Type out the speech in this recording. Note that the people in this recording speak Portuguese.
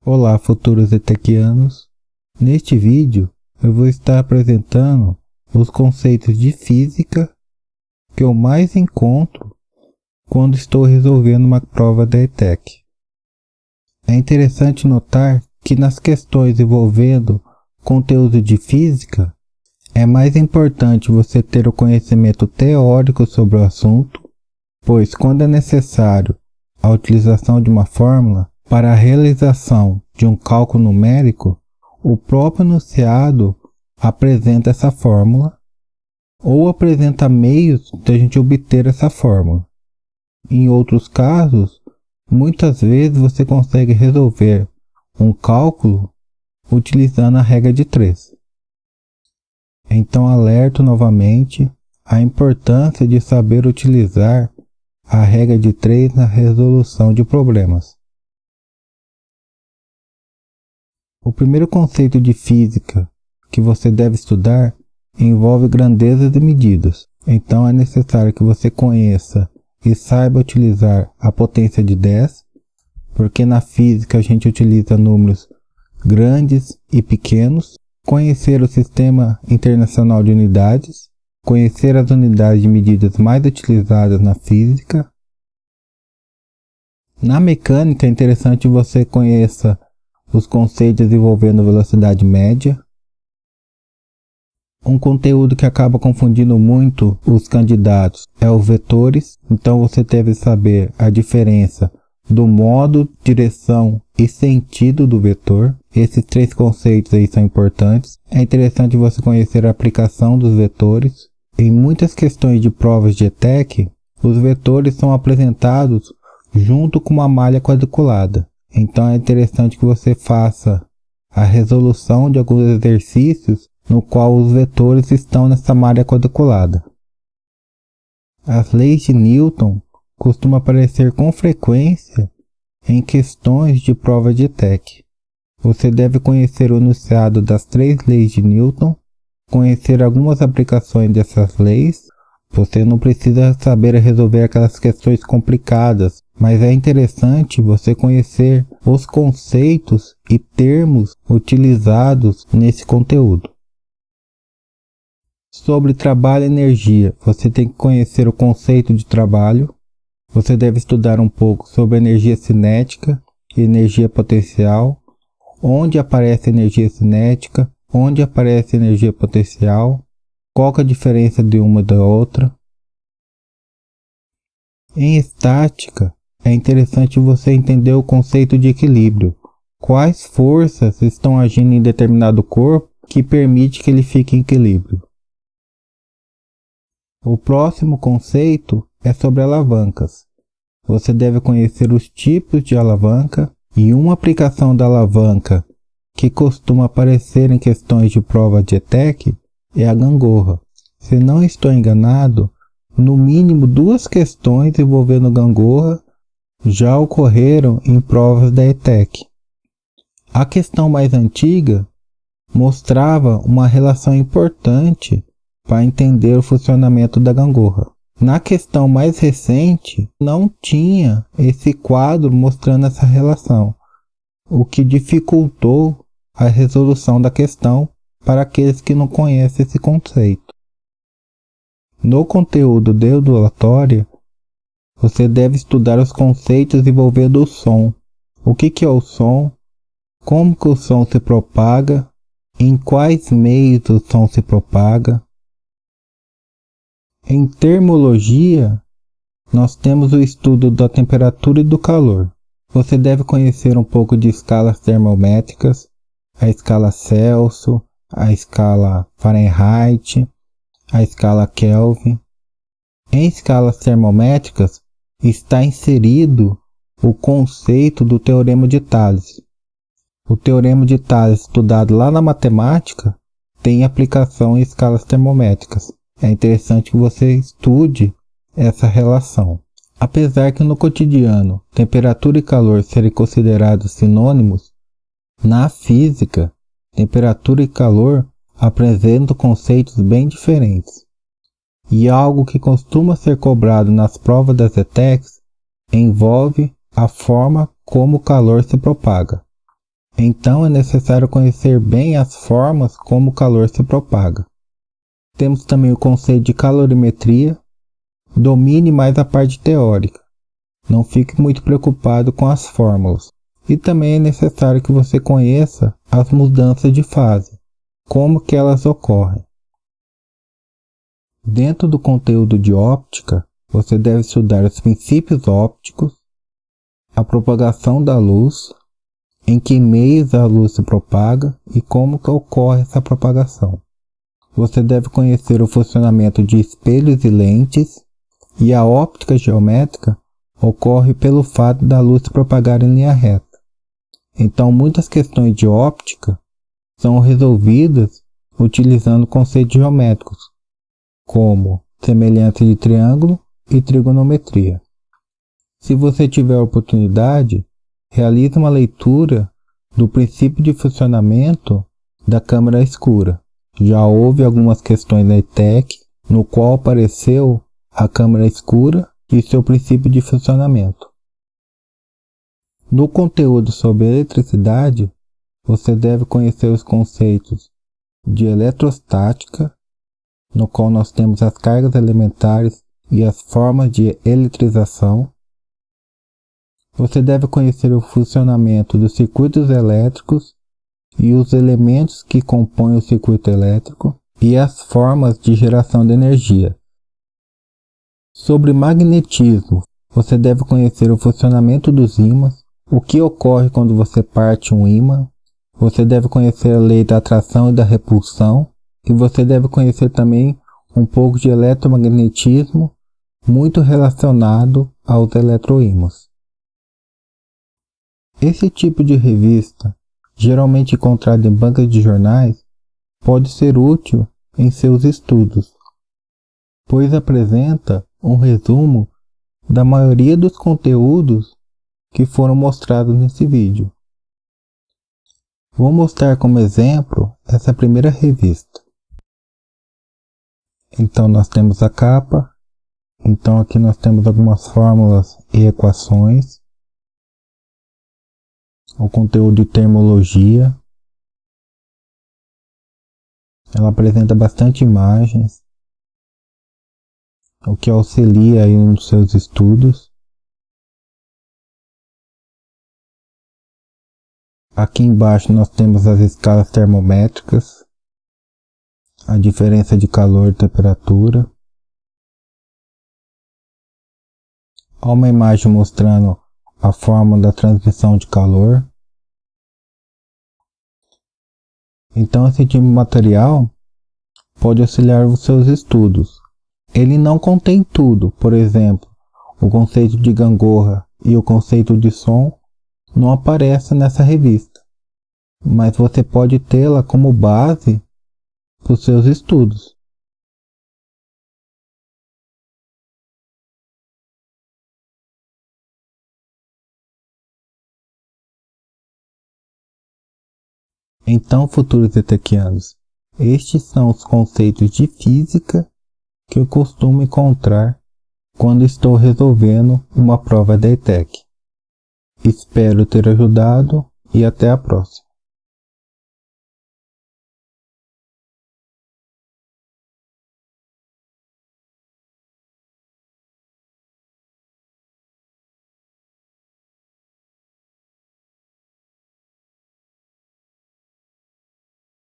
Olá, futuros ETECianos! Neste vídeo eu vou estar apresentando os conceitos de física que eu mais encontro quando estou resolvendo uma prova da ETEC. É interessante notar que nas questões envolvendo conteúdo de física, é mais importante você ter o conhecimento teórico sobre o assunto, pois quando é necessário a utilização de uma fórmula para a realização de um cálculo numérico, o próprio enunciado apresenta essa fórmula ou apresenta meios de a gente obter essa fórmula. Em outros casos, muitas vezes você consegue resolver um cálculo utilizando a regra de 3. Então alerto novamente a importância de saber utilizar a regra de 3 na resolução de problemas. O primeiro conceito de física que você deve estudar envolve grandezas de medidas. Então é necessário que você conheça e saiba utilizar a potência de 10, porque na física a gente utiliza números grandes e pequenos, conhecer o Sistema Internacional de Unidades, conhecer as unidades de medidas mais utilizadas na física. Na mecânica é interessante você conheça os conceitos envolvendo velocidade média. Um conteúdo que acaba confundindo muito os candidatos é os vetores, então você deve saber a diferença do modo, direção e sentido do vetor. Esses 3 conceitos aí são importantes. É interessante você conhecer a aplicação dos vetores. Em muitas questões de provas de ETEC, os vetores são apresentados junto com uma malha quadriculada. Então é interessante que você faça a resolução de alguns exercícios no qual os vetores estão nessa malha quadriculada. As leis de Newton costumam aparecer com frequência em questões de prova de ETEC. Você deve conhecer o enunciado das 3 leis de Newton, conhecer algumas aplicações dessas leis. Você não precisa saber resolver aquelas questões complicadas, mas é interessante você conhecer os conceitos e termos utilizados nesse conteúdo. Sobre trabalho e energia, você tem que conhecer o conceito de trabalho. Você deve estudar um pouco sobre energia cinética e energia potencial, onde aparece energia cinética, onde aparece energia potencial, qual que é a diferença de uma da outra. Em estática, é interessante você entender o conceito de equilíbrio. Quais forças estão agindo em determinado corpo que permite que ele fique em equilíbrio. O próximo conceito é sobre alavancas. Você deve conhecer os tipos de alavanca e uma aplicação da alavanca que costuma aparecer em questões de prova de ETEC é a gangorra. Se não estou enganado, no mínimo 2 questões envolvendo gangorra já ocorreram em provas da ETEC. A questão mais antiga mostrava uma relação importante para entender o funcionamento da gangorra. Na questão mais recente, não tinha esse quadro mostrando essa relação, o que dificultou a resolução da questão para aqueles que não conhecem esse conceito. No conteúdo de ondulatória, você deve estudar os conceitos envolvendo o som. O que é o som? Como que o som se propaga? Em quais meios o som se propaga? Em termologia, nós temos o estudo da temperatura e do calor. Você deve conhecer um pouco de escalas termométricas, a escala Celsius, a escala Fahrenheit, a escala Kelvin. Em escalas termométricas está inserido o conceito do Teorema de Tales. O Teorema de Tales, estudado lá na matemática, tem aplicação em escalas termométricas. É interessante que você estude essa relação. Apesar que no cotidiano temperatura e calor serem considerados sinônimos, na física, temperatura e calor apresentam conceitos bem diferentes. E algo que costuma ser cobrado nas provas das ETECs envolve a forma como o calor se propaga. Então é necessário conhecer bem as formas como o calor se propaga. Temos também o conceito de calorimetria. Domine mais a parte teórica. Não fique muito preocupado com as fórmulas. E também é necessário que você conheça as mudanças de fase, como que elas ocorrem. Dentro do conteúdo de óptica, você deve estudar os princípios ópticos, a propagação da luz, em que meios a luz se propaga e como que ocorre essa propagação. Você deve conhecer o funcionamento de espelhos e lentes, e a óptica geométrica ocorre pelo fato da luz se propagar em linha reta. Então, muitas questões de óptica são resolvidas utilizando conceitos geométricos, como semelhança de triângulo e trigonometria. Se você tiver a oportunidade, realize uma leitura do princípio de funcionamento da câmara escura. Já houve algumas questões na ETEC, no qual apareceu a câmara escura e seu princípio de funcionamento. No conteúdo sobre eletricidade, você deve conhecer os conceitos de eletrostática, no qual nós temos as cargas elementares e as formas de eletrização. Você deve conhecer o funcionamento dos circuitos elétricos e os elementos que compõem o circuito elétrico e as formas de geração de energia. Sobre magnetismo, você deve conhecer o funcionamento dos ímãs, o que ocorre quando você parte um ímã. Você deve conhecer a lei da atração e da repulsão, e você deve conhecer também um pouco de eletromagnetismo, muito relacionado aos eletroímãs. Esse tipo de revista, geralmente encontrado em bancas de jornais, pode ser útil em seus estudos, pois apresenta um resumo da maioria dos conteúdos que foram mostrados nesse vídeo. Vou mostrar como exemplo essa primeira revista. Então nós temos a capa, então aqui nós temos algumas fórmulas e equações, o conteúdo de termologia. Ela apresenta bastante imagens, o que auxilia aí nos seus estudos. Aqui embaixo nós temos as escalas termométricas, a diferença de calor e temperatura. Há uma imagem mostrando a forma da transmissão de calor. Então esse tipo de material pode auxiliar os seus estudos. Ele não contém tudo, por exemplo, o conceito de gangorra e o conceito de som não aparece nessa revista, mas você pode tê-la como base para os seus estudos. Então, futuros etequianos, estes são os conceitos de física que eu costumo encontrar quando estou resolvendo uma prova da ETEC. Espero ter ajudado e até a próxima.